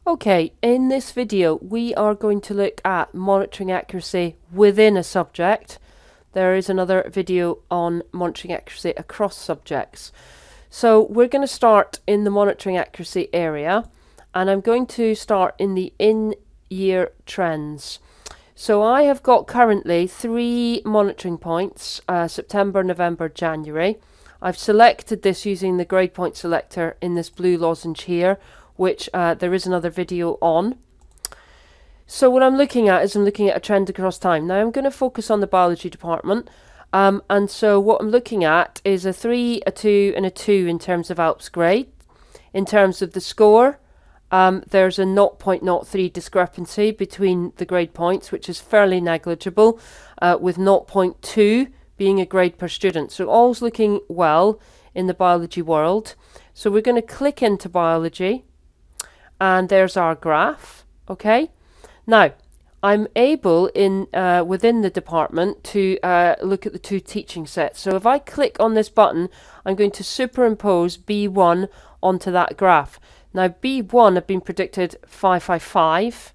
Okay, in this video we are going to look at monitoring accuracy within a subject. There is another video on monitoring accuracy across subjects. So we're going to start in the monitoring accuracy area, and I'm going to start in the in-year trends. So I have got currently 3 monitoring points, September, November, January. I've selected this using the grade point selector in this blue lozenge here, which there is another video on. So what I'm looking at is I'm looking at a trend across time. Now I'm going to focus on the biology department, and so what I'm looking at is a 3, a 2 and a 2 in terms of ALPS grade. In terms of the score, there's a 0.03 discrepancy between the grade points, which is fairly negligible, with 0.2 being a grade per student. So all's looking well in the biology world. So we're going to click into biology, and there's our graph. Okay, now I'm able in within the department to look at the 2 teaching sets. So if I click on this button, I'm going to superimpose B1 onto that graph. Now B1 have been predicted 555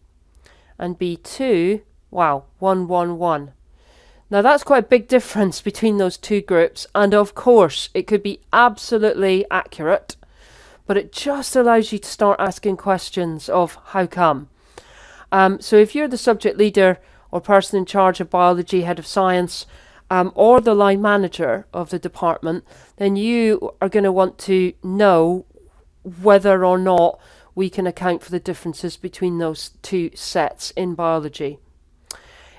and B2, wow, 111. Now that's quite a big difference between those 2 groups, and of course it could be absolutely accurate, but it just allows you to start asking questions of how come. So if you're the subject leader or person in charge of biology, head of science, or the line manager of the department, then you are going to want to know whether or not we can account for the differences between those 2 sets in biology.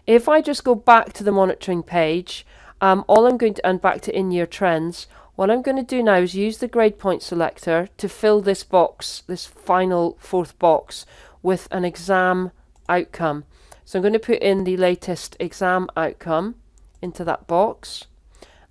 If I just go back to the monitoring page, all I'm going to, and back to in-year trends, what I'm going to do now is use the grade point selector to fill this box, this final 4th box, with an exam outcome. So I'm going to put in the latest exam outcome into that box,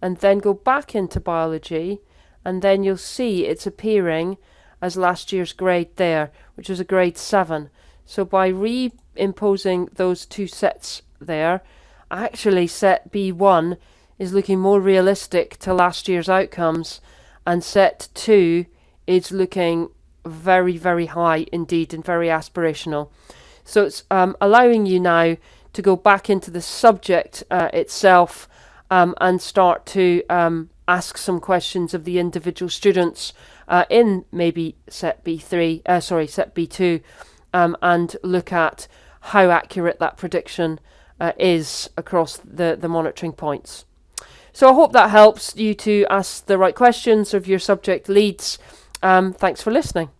and then go back into biology, and then you'll see it's appearing as last year's grade there, which was a grade 7. So by reimposing those 2 sets there, actually set B1 is looking more realistic to last year's outcomes, and set 2 is looking very, very high indeed and very aspirational. So it's allowing you now to go back into the subject itself and start to ask some questions of the individual students in maybe set set B2, and look at how accurate that prediction is across the monitoring points. So I hope that helps you to ask the right questions of your subject leads. Thanks for listening.